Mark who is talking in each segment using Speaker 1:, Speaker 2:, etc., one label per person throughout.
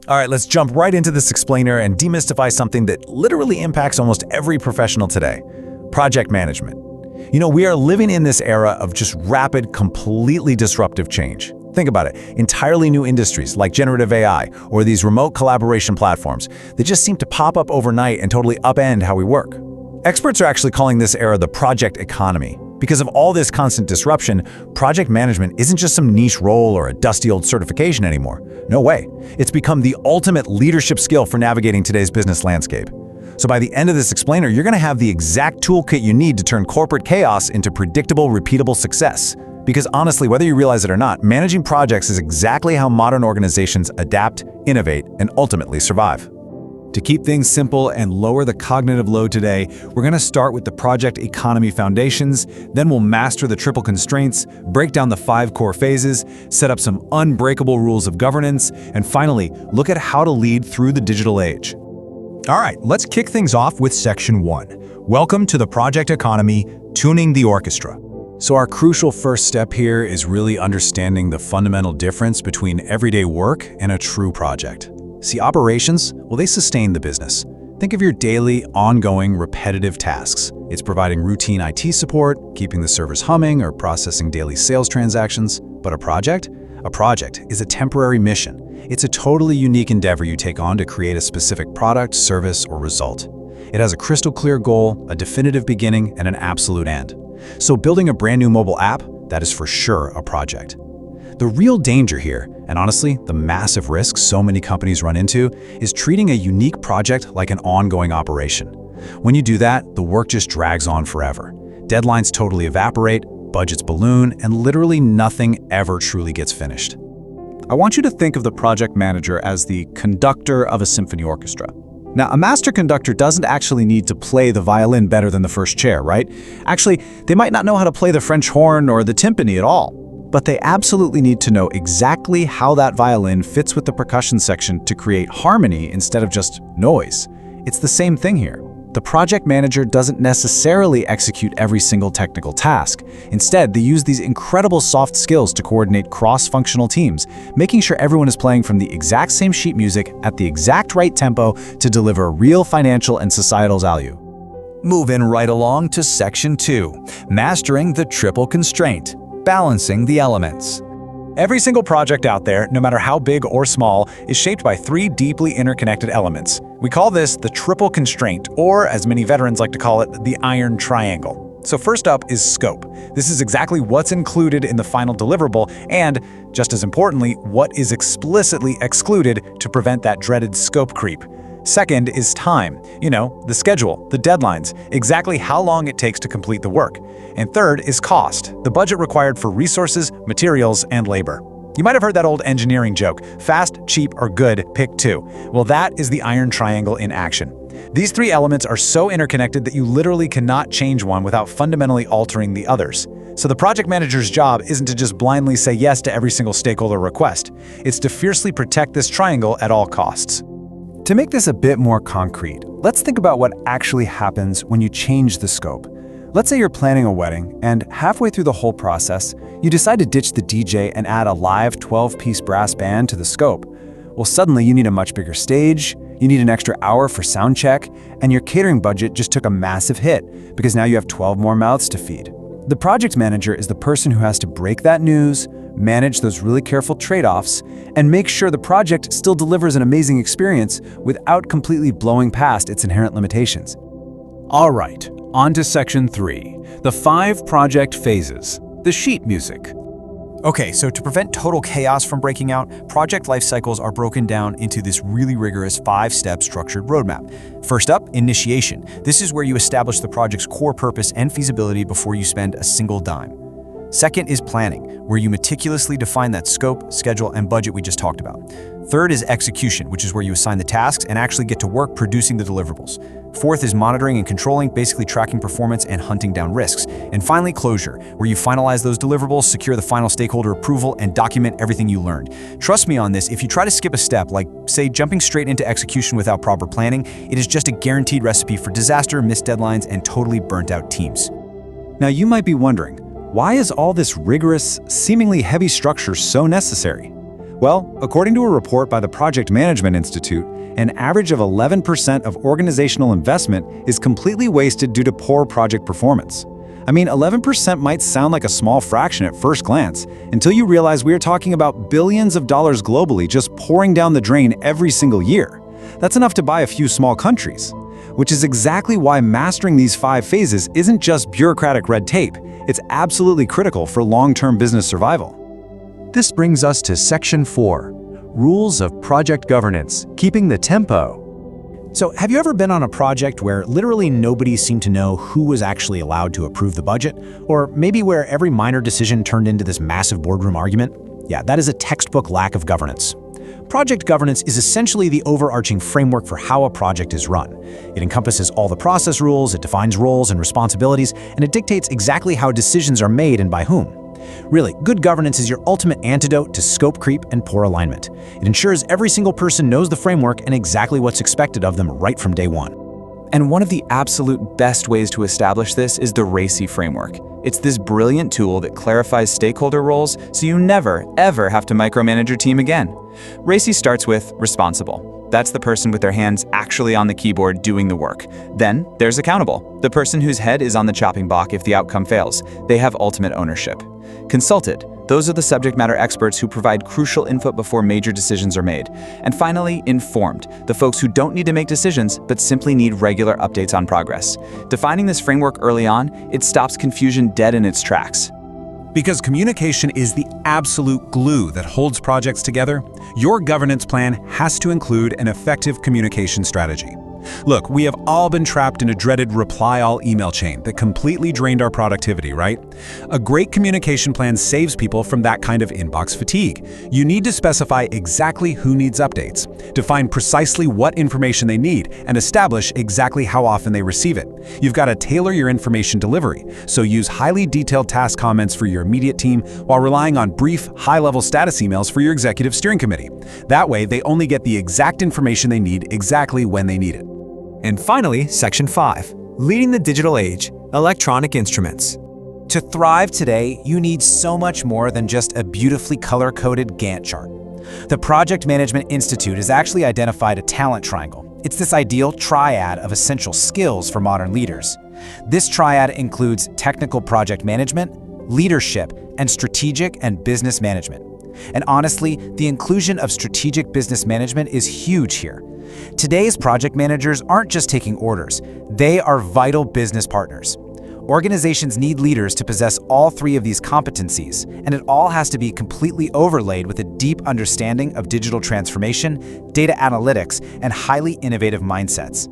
Speaker 1: All right, let's jump right into this explainer and demystify something that literally impacts almost every professional today: project management. We are living in this era of just rapid, completely disruptive change. Think about it. Entirely new industries like generative AI or these remote collaboration platforms that just seem to pop up overnight and totally upend how we work. Experts are actually calling this era the project economy. Because of all this constant disruption, project management isn't just some niche role or a dusty old certification anymore. No way. It's become the ultimate leadership skill for navigating today's business landscape. So by the end of this explainer, you're going to have the exact toolkit you need to turn corporate chaos into predictable, repeatable success. Because honestly, whether you realize it or not, managing projects is exactly how modern organizations adapt, innovate, and ultimately survive. To keep things simple and lower the cognitive load today, we're going to start with the project economy foundations, then we'll master the triple constraints, break down the 5 core phases, set up some unbreakable rules of governance, and finally, look at how to lead through the digital age.
Speaker 2: All right, let's kick things off with Section 1. Welcome to the project economy, tuning the orchestra.
Speaker 1: So our crucial first step here is really understanding the fundamental difference between everyday work and a true project. See, operations, well, they sustain the business. Think of your daily, ongoing, repetitive tasks. It's providing routine IT support, keeping the servers humming, or processing daily sales transactions. But a project? A project is a temporary mission. It's a totally unique endeavor you take on to create a specific product, service, or result. It has a crystal clear goal, a definitive beginning, and an absolute end. So building a brand new mobile app, that is for sure a project. The real danger here, and honestly, the massive risk so many companies run into, is treating a unique project like an ongoing operation. When you do that, the work just drags on forever. Deadlines totally evaporate, budgets balloon, and literally nothing ever truly gets finished.
Speaker 3: I want you to think of the project manager as the conductor of a symphony orchestra. Now, a master conductor doesn't actually need to play the violin better than the first chair, right? Actually, they might not know how to play the French horn or the timpani at all. But they absolutely need to know exactly how that violin fits with the percussion section to create harmony instead of just noise. It's the same thing here. The project manager doesn't necessarily execute every single technical task. Instead, they use these incredible soft skills to coordinate cross-functional teams, making sure everyone is playing from the exact same sheet music at the exact right tempo to deliver real financial and societal value.
Speaker 2: Moving right along to Section 2, mastering the triple constraint. Balancing the elements.
Speaker 3: Every single project out there, no matter how big or small, is shaped by 3 deeply interconnected elements. We call this the triple constraint, or as many veterans like to call it, the iron triangle. So first up is scope. This is exactly what's included in the final deliverable and, just as importantly, what is explicitly excluded to prevent that dreaded scope creep. Second is time, the schedule, the deadlines, exactly how long it takes to complete the work. And third is cost, the budget required for resources, materials, and labor. You might have heard that old engineering joke, fast, cheap, or good, pick 2. Well, that is the iron triangle in action. These 3 elements are so interconnected that you literally cannot change one without fundamentally altering the others. So the project manager's job isn't to just blindly say yes to every single stakeholder request. It's to fiercely protect this triangle at all costs.
Speaker 4: To make this a bit more concrete, let's think about what actually happens when you change the scope. Let's say you're planning a wedding, and halfway through the whole process, you decide to ditch the DJ and add a live 12-piece brass band to the scope. Well, suddenly you need a much bigger stage, you need an extra hour for sound check, and your catering budget just took a massive hit because now you have 12 more mouths to feed. The project manager is the person who has to break that news, manage those really careful trade-offs, and make sure the project still delivers an amazing experience without completely blowing past its inherent limitations.
Speaker 2: All right, on to Section 3, the 5 project phases, the sheet music.
Speaker 5: Okay, so to prevent total chaos from breaking out, project life cycles are broken down into this really rigorous 5-step structured roadmap. First up, initiation. This is where you establish the project's core purpose and feasibility before you spend a single dime. Second is planning, where you meticulously define that scope, schedule, and budget we just talked about. Third is execution, which is where you assign the tasks and actually get to work producing the deliverables. Fourth is monitoring and controlling, basically tracking performance and hunting down risks. And finally, closure, where you finalize those deliverables, secure the final stakeholder approval, and document everything you learned. Trust me on this, if you try to skip a step, like, say, jumping straight into execution without proper planning, it is just a guaranteed recipe for disaster, missed deadlines, and totally burnt-out teams.
Speaker 4: Now you might be wondering, why is all this rigorous, seemingly heavy structure so necessary? Well, according to a report by the Project Management Institute, an average of 11% of organizational investment is completely wasted due to poor project performance. I mean, 11% might sound like a small fraction at first glance, until you realize we are talking about billions of dollars globally just pouring down the drain every single year. That's enough to buy a few small countries. Which is exactly why mastering these 5 phases isn't just bureaucratic red tape, it's absolutely critical for long-term business survival.
Speaker 5: This brings us to Section 4, Rules of Project Governance, Keeping the Tempo.
Speaker 3: So, have you ever been on a project where literally nobody seemed to know who was actually allowed to approve the budget? Or maybe where every minor decision turned into this massive boardroom argument? Yeah, that is a textbook lack of governance. Project governance is essentially the overarching framework for how a project is run. It encompasses all the process rules, it defines roles and responsibilities, and it dictates exactly how decisions are made and by whom. Really, good governance is your ultimate antidote to scope creep and poor alignment. It ensures every single person knows the framework and exactly what's expected of them right from day one.
Speaker 2: And one of the absolute best ways to establish this is the RACI framework. It's this brilliant tool that clarifies stakeholder roles so you never, ever have to micromanage your team again. RACI starts with responsible. That's the person with their hands actually on the keyboard doing the work. Then there's accountable, the person whose head is on the chopping block if the outcome fails. They have ultimate ownership. Consulted. Those are the subject matter experts who provide crucial input before major decisions are made. And finally, informed, the folks who don't need to make decisions, but simply need regular updates on progress. Defining this framework early on, it stops confusion dead in its tracks.
Speaker 1: Because communication is the absolute glue that holds projects together, your governance plan has to include an effective communication strategy. Look, we have all been trapped in a dreaded reply-all email chain that completely drained our productivity, right? A great communication plan saves people from that kind of inbox fatigue. You need to specify exactly who needs updates, define precisely what information they need, and establish exactly how often they receive it. You've got to tailor your information delivery, so use highly detailed task comments for your immediate team while relying on brief, high-level status emails for your executive steering committee. That way, they only get the exact information they need exactly when they need it.
Speaker 5: And finally, Section 5, Leading the Digital Age, Electronic Instruments.
Speaker 3: To thrive today, you need so much more than just a beautifully color-coded Gantt chart. The Project Management Institute has actually identified a talent triangle. It's this ideal triad of essential skills for modern leaders. This triad includes technical project management, leadership, and strategic and business management. And honestly, the inclusion of strategic business management is huge here. Today's project managers aren't just taking orders, they are vital business partners. Organizations need leaders to possess all 3 of these competencies, and it all has to be completely overlaid with a deep understanding of digital transformation, data analytics, and highly innovative mindsets.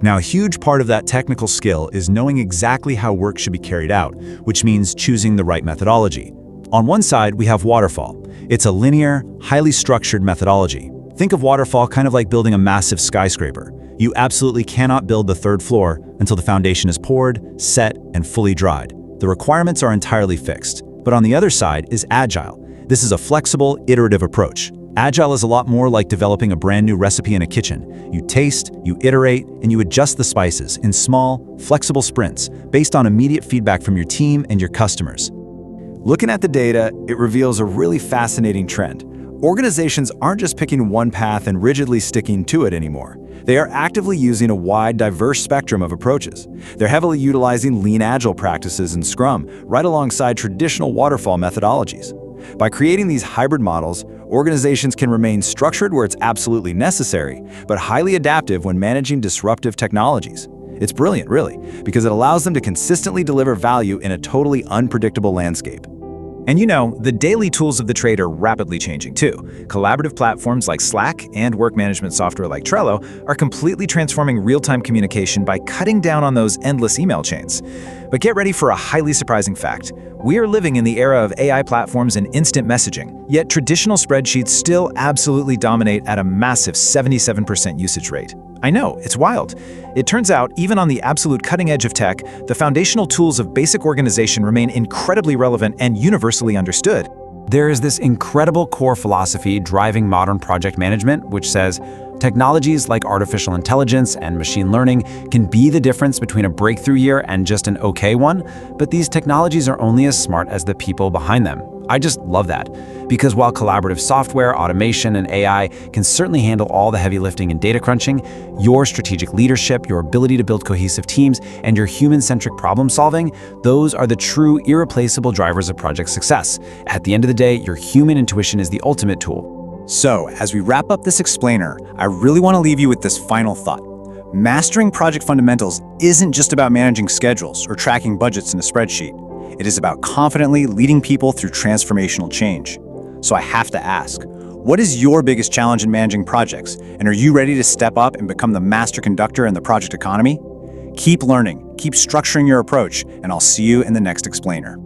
Speaker 1: Now, a huge part of that technical skill is knowing exactly how work should be carried out, which means choosing the right methodology. On one side, we have waterfall. It's a linear, highly structured methodology. Think of waterfall kind of like building a massive skyscraper. You absolutely cannot build the 3rd floor until the foundation is poured, set, and fully dried. The requirements are entirely fixed. But on the other side is agile. This is a flexible, iterative approach. Agile is a lot more like developing a brand new recipe in a kitchen. You taste, you iterate, and you adjust the spices in small, flexible sprints based on immediate feedback from your team and your customers. Looking at the data, it reveals a really fascinating trend. Organizations aren't just picking one path and rigidly sticking to it anymore. They are actively using a wide, diverse spectrum of approaches. They're heavily utilizing lean agile practices and Scrum, right alongside traditional waterfall methodologies. By creating these hybrid models, organizations can remain structured where it's absolutely necessary, but highly adaptive when managing disruptive technologies. It's brilliant, really, because it allows them to consistently deliver value in a totally unpredictable landscape.
Speaker 3: And you know, the daily tools of the trade are rapidly changing too. Collaborative platforms like Slack and work management software like Trello are completely transforming real-time communication by cutting down on those endless email chains. But get ready for a highly surprising fact. We are living in the era of AI platforms and instant messaging, yet traditional spreadsheets still absolutely dominate at a massive 77% usage rate. I know, it's wild. It turns out, even on the absolute cutting edge of tech, the foundational tools of basic organization remain incredibly relevant and universally understood.
Speaker 6: There is this incredible core philosophy driving modern project management, which says technologies like artificial intelligence and machine learning can be the difference between a breakthrough year and just an okay one, but these technologies are only as smart as the people behind them. I just love that. Because while collaborative software, automation, and AI can certainly handle all the heavy lifting and data crunching, your strategic leadership, your ability to build cohesive teams, and your human-centric problem solving, those are the true irreplaceable drivers of project success. At the end of the day, your human intuition is the ultimate tool.
Speaker 4: So, as we wrap up this explainer, I really want to leave you with this final thought. Mastering project fundamentals isn't just about managing schedules or tracking budgets in a spreadsheet. It is about confidently leading people through transformational change. So I have to ask, what is your biggest challenge in managing projects? And are you ready to step up and become the master conductor in the project economy? Keep learning, keep structuring your approach, and I'll see you in the next explainer.